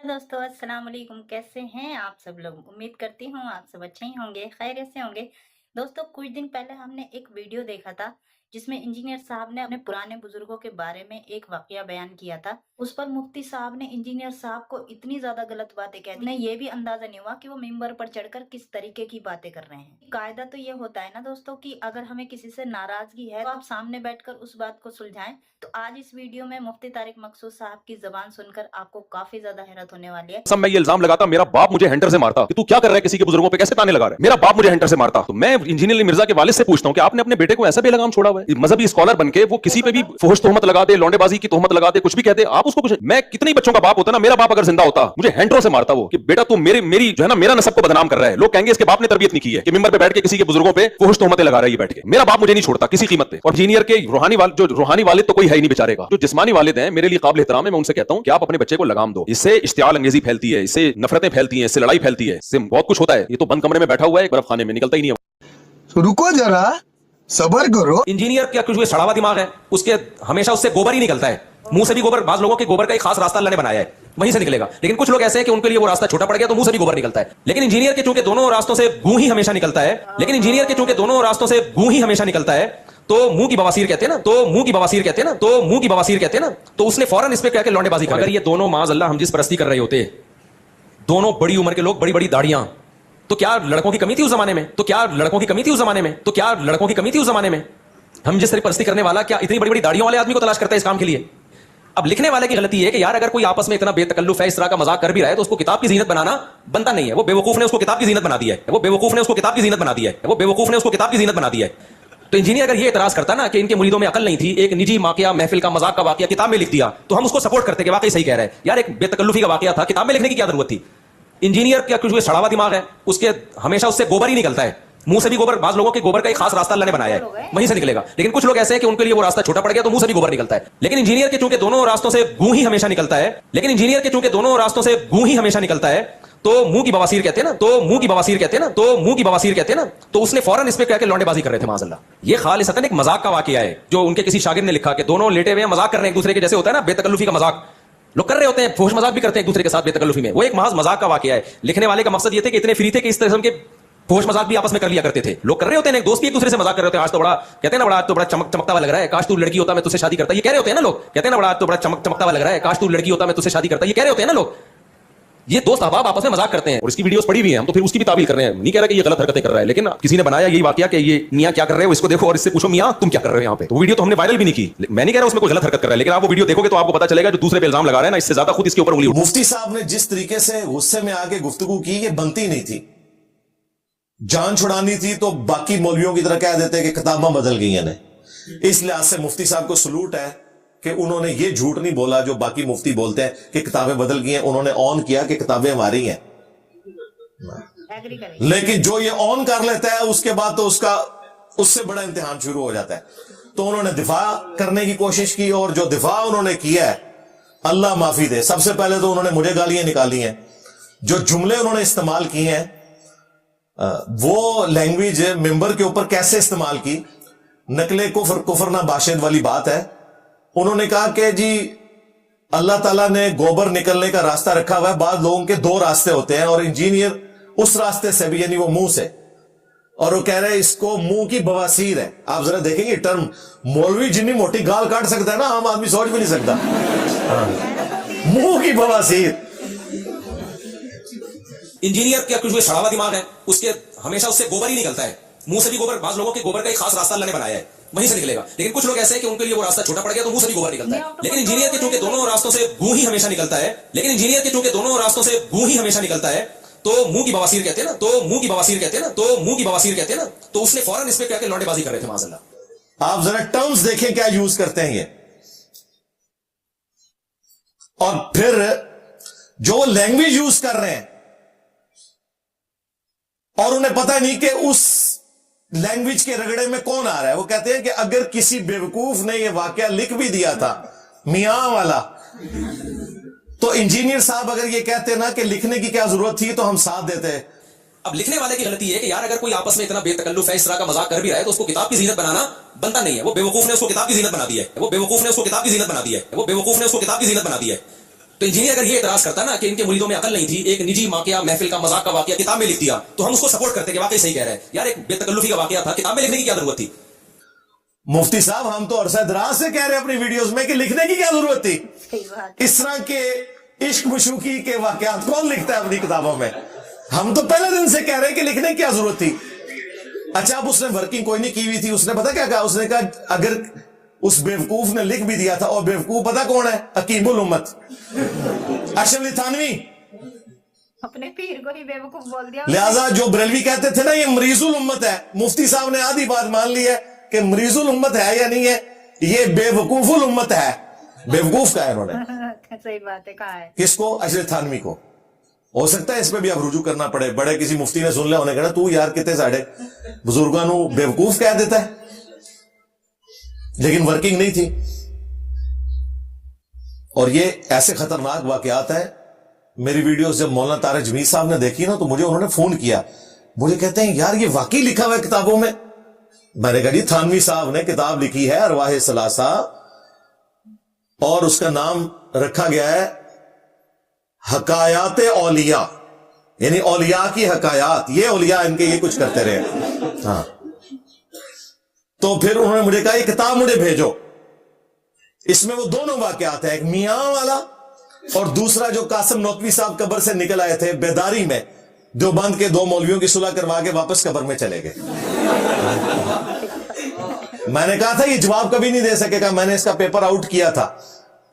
दोस्तों, अस्सलाम वालेकुम। कैसे हैं आप सब लोग? उम्मीद करती हूँ आप सब अच्छे ही होंगे, खैरियत से होंगे। दोस्तों, कुछ दिन पहले हमने एक वीडियो देखा था जिसमें इंजीनियर साहब ने अपने पुराने बुजुर्गों के बारे में एक वाकया बयान किया था। उस पर मुफ्ती साहब ने इंजीनियर साहब को इतनी ज्यादा गलत बातें कह दी, उन्हें ये भी अंदाजा नहीं हुआ कि वो मिंबर पर चढ़कर किस तरीके की बातें कर रहे हैं। कायदा तो ये होता है ना दोस्तों कि अगर हमें किसी से नाराजगी है तो आप सामने बैठकर उस बात को सुलझाएं। तो आज इस वीडियो में मुफ्ती तारिक मकसूद साहब की जबान सुनकर आपको काफी ज्यादा हैरत होने वाली है। सब मैं ये इल्जाम लगाता मेरा बाप मुझे हैंटर से मारता कि तू क्या कर रहा है, किसी के बुजुर्गों पे कैसे ताने लगा रहा है। मेरा बाप मुझे हैंटर से मारता तो मैं इंजीनियर अली मिर्जा के वालिद से पूछता हूं कि आपने अपने बेटे को ऐसा बेलगाम छोड़ा हुआ है। मजहबी स्कॉलर बनके वो किसी पे भी फोहश तोहमत लगा दे, लौंडेबाजी की तोहमत लगा दे, कुछ भी कहते आप उसको कुछ। मैं कितने बच्चों का बाप होता ना, मेरा बाप अगर जिंदा होता मुझे हैंटरों से मारता वो कि बेटा तू मेरी जो है ना मेरा नसब को बदनाम कर रहा है। लोग कहेंगे इसके बाप ने तरबियत नहीं की है कि मिंबर पे बैठ के किसी के बुजुर्गों पे फोहश तोहमतें लगा रहा है बैठ के। मेरा बाप मुझे नहीं छोड़ता किसी कीमत पे। और इंजीनियर के रूहानी वालिद तो कोई है ही नहीं बेचारे का। जो जिस्मानी वालिद हैं मेरे लिए काबिल एहतराम है। मैं उनसे कहता हूं कि आप अपने बच्चे को लगाम दो। इससे इश्तियाल अंगेजी फैलती है, इससे नफरतें फैलती हैं, इससे लड़ाई फैलती है, इससे बहुत कुछ होता है। ये तो बंद कमरे में बैठा हुआ है, बर्फ खाने में निकलता ही नहीं है। रुको जरा, सबर करो। इंजीनियर का कुछ सड़ा हुआ दिमाग है, उसके हमेशा उससे गोबर ही निकलता है। मुंह से भी गोबर, बाज लोगों के गोबर का एक खास रास्ता अल्लाह ने बनाया है, वहीं से निकलेगा। लेकिन कुछ लोग ऐसे हैं कि उनके लिए वो रास्ता छोटा पड़ गया तो मुंह से भी गोबर निकलता है। लेकिन इंजीनियर के चूंकि दोनों रास्तों से गूं ही हमेशा निकलता है, तो मुंह की बवासीर कहते हैं ना, तो उसने फौरन इस पे क्या लौंडेबाजी कर। अगर ये दोनों माज अल्लाह हम जिस परस्ती कर रहे होते, दोनों बड़ी उम्र के लोग, बड़ी बड़ी दाढ़ियां, तो क्या लड़कों की कमी थी उस जमाने में? हम जिस तरह परस्ती करने वाला क्या इतनी बड़ी बड़ी दाढ़ियों वाले आदमी को तलाश करता है इस काम के लिए? अब लिखने वाले की गलती है कि यार अगर कोई आपस में इतना बेतकल्लुफ है, इस तरह का मजाक कर भी रहा है तो उसको किताब की जीनत बनाना बनता नहीं है। वो बेवकूफ ने उसको किताब की जीनत बना दी है। तो इंजीनियर अगर ये इतराज करता ना कि इनके मुरीदों में अकल नहीं थी, एक निजी वाकया, महफिल का मजाक का वाकया किताब में लिख दिया, तो हम उसको सपोर्ट करते कि वाकई सही कह रहा है यार, एक बेतकल्लुफी का वाकया था, किताब में लिखने की क्या जरूरत थी। इंजीनियर का कुछ सड़ा हुआ दिमाग है, उसके हमेशा उससे गोबर ही निकलता है। मुंह से भी गोबर, बाज लोगों के गोबर का एक खास रास्ता अल्लाह ने बनाया है, वहीं से निकलेगा। लेकिन कुछ लोग ऐसे हैं कि उनके लिए वो रास्ता छोटा पड़ गया तो मुंह से भी गोबर निकलता है। लेकिन इंजीनियर के चूंकि दोनों रास्तों से गूं ही हमेशा निकलता है, तो मुंह की बवासीर कहते हैं ना, तो उसने फौरन इस पे क्या लौंडेबाजी कर रहे थे माज़अल्लाह। ये खालिसतन एक मजाक का वाकया है जो उनके किसी शागिर्द ने लिखा कि दोनों लेटे हुए हैं, मजाक कर रहे हैं एक दूसरे के, जैसे होता है ना बेतकल्लुफी का मजाक लोग कर रहे होते हैं, फोश मजाक भी करते हैं एक दूसरे के साथ बेतकल्लुफी में। वो एक महज मजाक का वाकया है। लिखने वाले का मकसद ये थे कि इतने फ्री थे कि इस तरह के फोश मजाक भी आपस में कर लिया करते थे। लोग कर रहे होते हैं, एक दोस्त भी एक दूसरे से मजाक कर रहे होते हैं, आज तो बड़ा कहते हैं ना, बड़ा आज तो बड़ा चमकता हुआ लग रहा है, काश तू लड़की होता मैं तुझसे शादी करता। ये कह रहे होते हैं ना लोग, कहते हैं ना, बड़ा आज तो बड़ा चमकता हुआ लग रहा है, काश तू लड़की होता मैं तुझसे शादी करता। ये कह रहे होते हैं ना लोग। ये दोस्त अहबाब आपस में मजाक करते हैं और इसकी वीडियोस पड़ी भी हैं, हम तो फिर उसकी भी ताबील कर रहे हैं। नहीं कह रहा कि ये गलत हरकतें कर रहा है, लेकिन किसी ने बनाया यही वाकया कि ये मियां क्या कर रहे हो, इसको देखो और इससे पूछो मियां तुम क्या कर रहे हो यहाँ पे। तो वीडियो तो हमने वायरल भी नहीं की। मैं नहीं कह रहा उसमें कोई गलत हरकत कर रहा है, लेकिन आप वो वीडियो देखोगे तो आपको पता चलेगा जो दूसरे पे इल्जाम लगा रहे हैं ना, इससे ज्यादा खुद इसके ऊपर उंगली। मुफ्ती साहब ने जिस तरीके से गुस्से में आके गुफ्तगू की, ये बनती नहीं थी। जान छुड़ानी थी तो बाकी मौलवियों की तरह कह देते कि किताबां बदल गई हैं। इस लिहाज से मुफ्ती साहब को सलूट है कि उन्होंने ये झूठ नहीं बोला जो बाकी मुफ्ती बोलते हैं कि किताबें बदल गई हैं। उन्होंने ऑन किया कि किताबें हमारी हैं। लेकिन जो ये ऑन कर लेता है उसके बाद तो उससे बड़ा इम्तिहान शुरू हो जाता है। तो उन्होंने दिफा करने की कोशिश की और जो दिफा उन्होंने किया है, अल्लाह माफी दे। सबसे पहले तो उन्होंने मुझे गालियां निकाली हैं। जो जुमले उन्होंने इस्तेमाल किए हैं, वो लैंग्वेज मिंबर के ऊपर कैसे इस्तेमाल की, नकले कुफर ना बाशिद वाली बात है। उन्होंने कहा कि जी अल्लाह ताला ने गोबर निकलने का रास्ता रखा हुआ है, बाद लोगों के दो रास्ते होते हैं और इंजीनियर उस रास्ते से भी, यानी वो मुंह से, और वो कह रहे हैं इसको मुंह की बवासीर है। आप जरा देखेंगे टर्म, मौलवी जितनी मोटी गाल काट सकता है ना, आम आदमी सोच भी नहीं सकता। मुंह की बवासीर। इंजीनियर का कुछ सड़ा हुआ दिमाग है, उसके हमेशा उससे गोबर ही निकलता है। मुंह से भी गोबर, बाज लोगों के गोबर का एक खास रास्ता अल्लाह ने बनाया है, वहीं से निकलेगा। लेकिन कुछ लोग ऐसे हैं कि उनके लिए वो रास्ता छोटा पड़ गया तो मुंह से भी गोबर निकलता है। लेकिन इंजीनियर के चूंकि दोनों रास्तों से गूं ही हमेशा निकलता है, तो मुंह की बवासीर कहते हैं ना, तो उसने फौरन इस पे क्या लौंडेबाजी कर रहे थे माज़अल्लाह। आप जरा टर्म्स देखें क्या यूज करते हैं ये। और फिर जो लैंग्वेज यूज कर रहे हैं और उन्हें पता नहीं कि उस लैंग्वेज के रगड़े में कौन आ रहा है। वो कहते हैं कि अगर किसी बेवकूफ ने यह वाकया लिख भी दिया था मियां वाला, तो इंजीनियर साहब अगर ये कहते ना कि लिखने की क्या जरूरत थी तो हम साथ देते। अब लिखने वाले की गलती है कि यार अगर कोई आपस में इतना बेतकल्लुफ है, इस तरह का मजाक कर भी रहा है तो उसको किताब की जीनत बनाना बनता नहीं है। वो बेवकूफ ने उसको किताब की जीनत बना दी है। تو انجینئر اگر یہ اعتراض کرتا نا کہ ان کے مریدوں میں عقل نہیں تھی، ایک نجی واقعہ، محفل کا مذاق کا واقعہ کتاب میں لکھ دیا، تو ہم اس کو سپورٹ کرتے کہ واقعی صحیح کہہ رہے ہیں یار، ایک بے تکلفی کا واقعہ تھا، کتاب میں لکھنے کی کیا ضرورت تھی؟ مفتی صاحب ہم تو عرصہ دراز سے کہہ رہے ہیں اپنی ویڈیوز میں کہ لکھنے کی کیا ضرورت تھی؟ صحیح بات ہے۔ اس طرح کے عشق مشوقی کے واقعات کون لکھتا ہے اپنی کتابوں میں؟ ہم تو پہلے دن سے کہہ رہے ہیں کہ لکھنے کی کیا ضرورت تھی؟ اچھا اب اس نے ورکنگ کوئی نہیں کی ہوئی تھی، اس نے پتا کیا کہا؟ اس نے کہا اگر اس بیوقوف نے لکھ بھی دیا تھا، اور بیوقوف پتا کون ہے؟ حکیم الامت اشرف علی تھانوی، اپنے پیر کو ہی بیوقوف بول دیا۔ لہذا جو بریلوی کہتے تھے نا یہ مریض الامت ہے، مفتی صاحب نے آدھی بات مان لی ہے کہ مریض الامت ہے یا نہیں ہے، یہ بے وقوف الامت ہے۔ بیوقوف کہا ہے انہوں نے، صحیح بات ہے، کہا ہے کس کو؟ اشرف تھانوی کو۔ ہو سکتا ہے اس پہ بھی اب رجوع کرنا پڑے، بڑے کسی مفتی نے سن لیا، انہیں کہنا تو یار کتے ساڑھے بزرگاں نو بیوقوف کہہ دیتا ہے، لیکن ورکنگ نہیں تھی۔ اور یہ ایسے خطرناک واقعات ہیں۔ میری ویڈیوز جب مولانا طارق جمیل صاحب نے دیکھی نا تو مجھے انہوں نے فون کیا، مجھے کہتے ہیں یار یہ واقعی لکھا ہوا ہے کتابوں میں؟ میں نے کہا جی تھانوی صاحب نے کتاب لکھی ہے ارواح ثلاثہ، اور اس کا نام رکھا گیا ہے حکایات اولیاء، یعنی اولیاء کی حکایات، یہ اولیاء ان کے یہ کچھ کرتے رہے۔ ہاں تو پھر انہوں نے مجھے کہا یہ کتاب مجھے بھیجو، اس میں وہ دونوں واقعات ہیں، ایک میاں والا اور دوسرا جو قاسم نوتوی صاحب قبر سے نکل آئے تھے بیداری میں، دیوبند کے 2 مولویوں کی صلح کروا کے واپس قبر میں چلے گئے۔ میں نے کہا تھا یہ جواب کبھی نہیں دے سکے گا، میں نے اس کا پیپر آؤٹ کیا تھا۔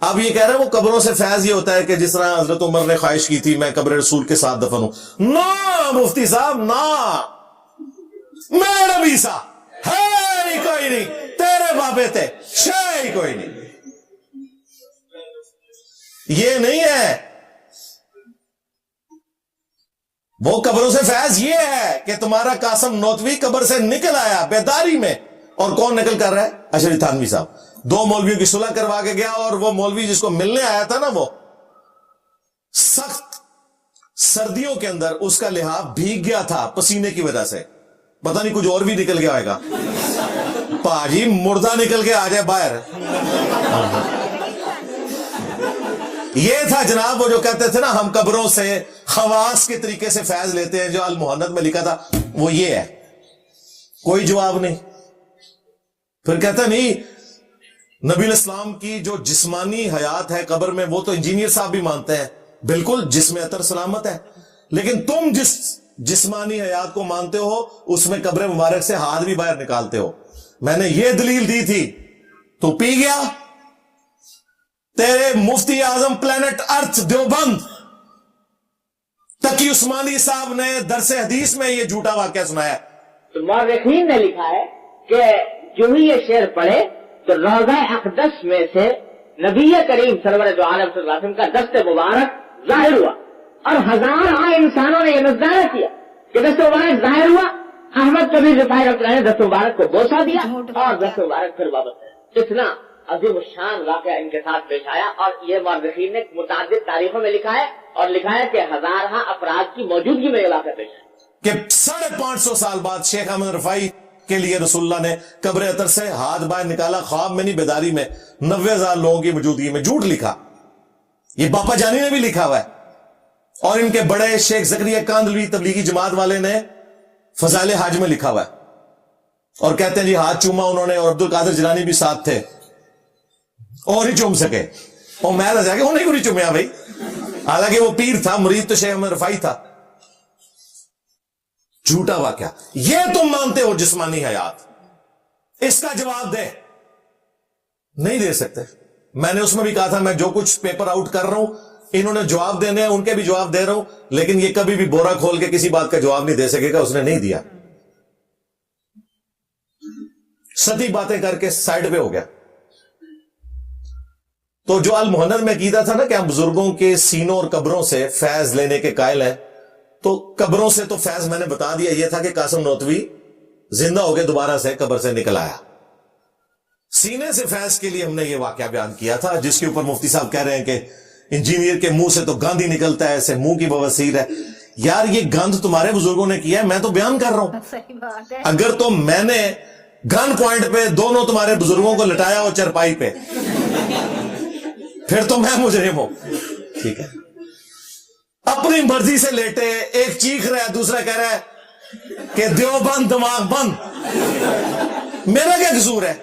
اب یہ کہہ رہے ہیں وہ قبروں سے فیض یہ ہوتا ہے کہ جس طرح حضرت عمر نے خواہش کی تھی میں قبر رسول کے ساتھ دفن ہوں۔ نا مفتی صاحب نا، میں نبی سا ہے ہی کوئی نہیں، تیرے بابے تھے شے ہی کوئی نہیں، یہ نہیں ہے۔ وہ قبروں سے فیض یہ ہے کہ تمہارا قاسم نوتوی قبر سے نکل آیا بیداری میں، اور کون نکل کر رہا ہے؟ اشرف علی تھانوی صاحب 2 مولویوں کی صلح کروا کے گیا، اور وہ مولوی جس کو ملنے آیا تھا نا، وہ سخت سردیوں کے اندر اس کا لحاف بھیگ گیا تھا پسینے کی وجہ سے، پتہ نہیں کچھ اور بھی نکل گیا ہوئے گا، پاجی مردہ نکل کے آ جائے باہر۔ یہ تھا جناب وہ جو کہتے تھے نا ہم قبروں سے خواص کے طریقے سے فیض لیتے ہیں، جو المحنت میں لکھا تھا وہ یہ ہے۔ کوئی جواب نہیں۔ پھر کہتا نہیں نبی علیہ السلام کی جو جسمانی حیات ہے قبر میں، وہ تو انجینئر صاحب بھی مانتے ہیں بالکل جسم اطہر سلامت ہے، لیکن تم جس جسمانی حیات کو مانتے ہو اس میں قبر مبارک سے ہاتھ بھی باہر نکالتے ہو۔ میں نے یہ دلیل دی تھی، تو پی گیا۔ تیرے مفتی اعظم پلانٹ ارتھ دیوبند تقی عثمانی صاحب نے درس حدیث میں یہ جھوٹا واقعہ سنایا ہے۔ تو مورخین نے لکھا ہے کہ جو ہی یہ شعر پڑھے تو روضہ اقدس میں سے نبی کریم سرور دو عالم صلی اللہ علیہ وسلم کا دست مبارک ظاہر ہوا، اور ہزاروں انسانوں نے یہ مظاہرہ کیا کہ دست مبارک ظاہر ہوا۔ احمد کبیر رفاعی رحمۃ اللہ نے دست مبارک کو بوسہ دیا اور دست مبارک پھر واپس ہے۔ اتنا عظیم الشان واقعہ ان کے ساتھ پیش آیا، اور یہ مورخین نے متعدد تاریخوں میں لکھا ہے، اور لکھا ہے کہ ہزارہ افراد کی موجودگی میں یہ واقعہ پیش آیا کہ 550 سال بعد شیخ احمد رفاعی کے لیے رسول اللہ نے قبر اطہر سے ہاتھ باہر نکالا، خواب میں نہیں بیداری میں، 90,000 لوگوں کی موجودگی میں۔ جھوٹ لکھا، یہ باپا جانی نے بھی لکھا ہوا ہے، اور ان کے بڑے شیخ زکریا کاندلوی تبلیغی جماعت والے نے فضائل حج میں لکھا ہوا ہے، اور کہتے ہیں جی ہاتھ چوما انہوں نے، اور عبد القادر جیلانی بھی ساتھ تھے، اور ہی چوم سکے، اور میں جا کے انہیں کو نہیں چومیا بھائی، حالانکہ وہ پیر تھا، مرید تو شیخ احمد رفاعی تھا۔ جھوٹا واقعہ یہ تم مانتے ہو جسمانی حیات، اس کا جواب دے، نہیں دے سکتے۔ میں نے اس میں بھی کہا تھا میں جو کچھ پیپر آؤٹ کر رہا ہوں انہوں نے جواب دینے ہیں، ان کے بھی جواب دے رہا ہوں، لیکن یہ کبھی بھی بورا کھول کے کسی بات کا جواب نہیں دے سکے گا، اس نے نہیں دیا، سطحی باتیں کر کے سائڈ پہ ہو گیا۔ تو جو المحنت میں کیتا تھا نا کہ ہم بزرگوں کے سینوں اور قبروں سے فیض لینے کے قائل ہیں، تو قبروں سے تو فیض میں نے بتا دیا، یہ تھا کہ قاسم نوتوی زندہ ہو کے دوبارہ سے قبر سے نکل آیا۔ سینے سے فیض کے لیے ہم نے یہ واقعہ بیان کیا تھا، جس کے اوپر مفتی صاحب کہہ رہے ہیں کہ انجینئر کے منہ سے تو گند ہی نکلتا ہے، ایسے منہ کی بواسیر ہے۔ یار یہ گند تمہارے بزرگوں نے کیا ہے، میں تو بیان کر رہا ہوں۔ صحیح بات ہے۔ اگر تو میں نے گن پوائنٹ پہ دونوں تمہارے بزرگوں کو لٹایا ہو چرپائی پہ، پھر تو میں مجرم ہوں، ठीक है, अपनी मर्जी से लेटे, एक चीख रहा है, दूसरा कह रहा है कि देवबंद दिमाग बंद, मेरा क्या कसूर है?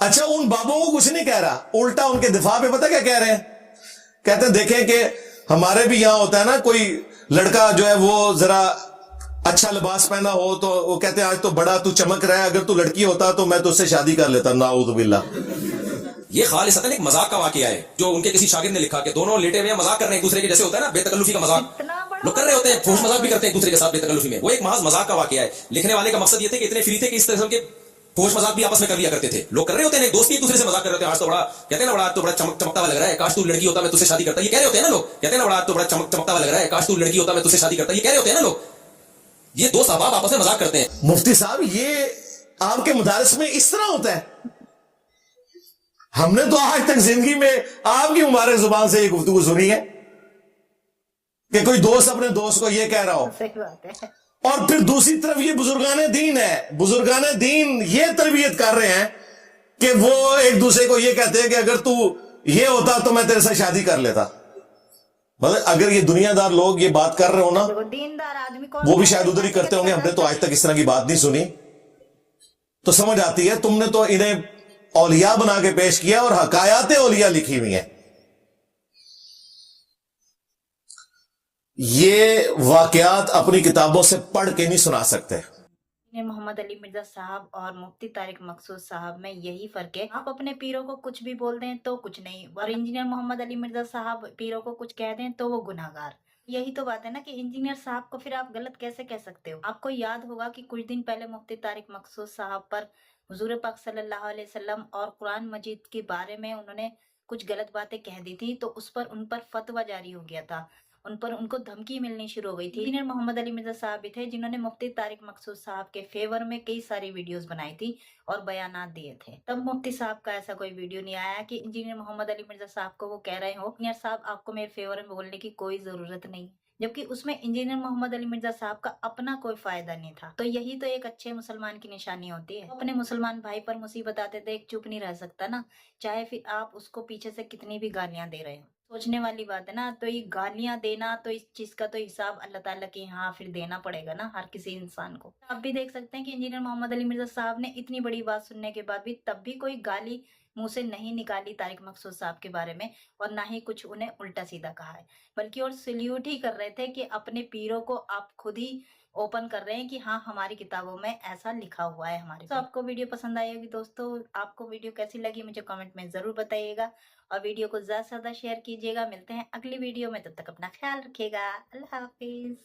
अच्छा, उन बाबों को कुछ नहीं कह रहा, उल्टा उनके दिफा पे पता क्या कह रहे हैं? कहते हैं देखें कि हमारे भी यहां होता है ना, कोई लड़का जो है वो जरा अच्छा लिबास पहना हो तो वो कहते हैं आज तो बड़ा तू चमक रहा है, अगर तू लड़की होता तो मैं तो उससे शादी कर लेता। नाऊज़ बिल्लाह। ये खालिसतन एक मजाक का वाकया है जो उनके किसी शागिर्द ने लिखा कि दोनों लेटे हुए मजाक कर रहे हैं एक दूसरे के, जैसे होता है ना बेतकल्लुफी का मजाक इतना बड़ा लोग कर रहे होते हैं, फोश मजाक भी करते हैं एक दूसरे के साथ बेतकल्लुफी में। वो एक महज मजाक का वाकया है। लिखने वाले का मकसद ये थे कि इतने फ्री थे कि इस तरह के फोश मजाक भी आपस में कर लिया करते थे। लोग कर रहे होते हैं, एक दोस्त एक दूसरे से मजाक कर रहे होते हैं, आज तो बड़ा कहते हैं ना, बड़ा आज तो बड़ा चमकता हुआ लग रहा है, काश तू लड़की होता मैं तुझसे शादी करता। ये कह रहे होते हैं ना लोग, कहते हैं ना, बड़ा आज तो बड़ा चमकता हुआ लग रहा है, काश तू लड़की होता मैं तुझसे शादी करता। ये कह रहे होते हैं ना लोग। ये दोस्त अहबाब आपस में मजाक करते हैं। मुफ्ती साहब, ये आपके मदारस में इस तरह होता है? हमने तो आज तक जिंदगी में आपकी मुबारक जुबान से ये गुफ्तगू सुनी है कि कोई दोस्त अपने दोस्त को ये कह रहा हो। सही बात है। और फिर दूसरी तरफ ये बुजुर्गाने दीन है, बुजुर्गाने दीन ये तरबियत कर रहे हैं कि वो एक दूसरे को ये कहते हैं कि अगर तू ये होता तो मैं तेरे साथ शादी कर लेता। मतलब अगर ये दुनियादार लोग ये बात कर रहे हो ना, देखो, दीनदार आदमी को वो भी शायद उधर ही करते होंगे। हमने तो आज तक इस तरह की बात नहीं सुनी। तो समझ आती है, तुमने तो इन्हें औलिया बना के पेश किया और हकायाते औलिया लिखी हुई हैं। ये वाकयात अपनी किताबों से पढ़ के नहीं सुना सकते। मोहम्मद अली मिर्जा साहब और मुफ्ती तारिक मकसूद साहब में यही फर्क है, आप अपने पीरों को कुछ भी बोल दें तो कुछ नहीं, और इंजीनियर मोहम्मद अली मिर्जा साहब पीरों को कुछ कह दें तो वो गुनाहगार। यही तो बात है ना कि इंजीनियर साहब को फिर आप गलत कैसे कह सकते हो। आपको याद होगा कि कुछ दिन पहले मुफ्ती तारिक मकसूद साहब पर हुजूर पाक सल्लल्लाहु अलैहि वसल्लम और कुरान मजीद के बारे में उन्होंने कुछ गलत बातें कह दी थी, तो उस पर उन पर फतवा जारी हो गया था, उन पर उनको धमकी मिलनी शुरू हो गई थी। इंजीनियर मोहम्मद अली मिर्जा साहब भी थे जिन्होंने मुफ्ती तारिक मकसूद साहब के फेवर में कई सारी वीडियोस बनाई थी और बयानात दिए थे। तब मुफ्ती साहब का ऐसा कोई वीडियो नहीं आया कि इंजीनियर मोहम्मद अली मिर्जा साहब को वो कह रहे हो इंजीनियर साहब आपको मेरे फेवर में बोलने की कोई जरूरत नहीं, जबकि उसमें इंजीनियर मोहम्मद अली मिर्जा साहब का अपना कोई फायदा नहीं था। तो यही तो एक अच्छे मुसलमान की निशानी होती है। अपने मुसलमान भाई पर मुसीबत आते देख चुप नहीं रह सकता ना, चाहे फिर आप उसको पीछे से कितनी भी गालियां दे रहे हो। सोचने वाली बात है ना। तो ये गालियां देना, तो इस चीज का तो हिसाब अल्लाह ताला के यहाँ फिर देना पड़ेगा ना हर किसी इंसान को। आप भी देख सकते हैं कि इंजीनियर मोहम्मद अली मिर्जा साहब ने इतनी बड़ी बात सुनने के बाद भी तब भी कोई गाली मुंह से नहीं निकाली तारिक मकसूद साहब के बारे में, और ना ही कुछ उन्हें उल्टा सीधा कहा है, बल्कि और सल्यूट ही कर रहे थे कि अपने पीरों को आप खुद ही ओपन कर रहे हैं कि हाँ हमारी किताबों में ऐसा लिखा हुआ है हमारे। तो आपको वीडियो पसंद आई होगी दोस्तों। आपको वीडियो कैसी लगी मुझे कमेंट में जरूर बताइएगा, और वीडियो को ज्यादा से ज्यादा शेयर कीजिएगा। मिलते हैं अगली वीडियो में, तब तक अपना ख्याल रखिएगा। अल्लाह हाफिज।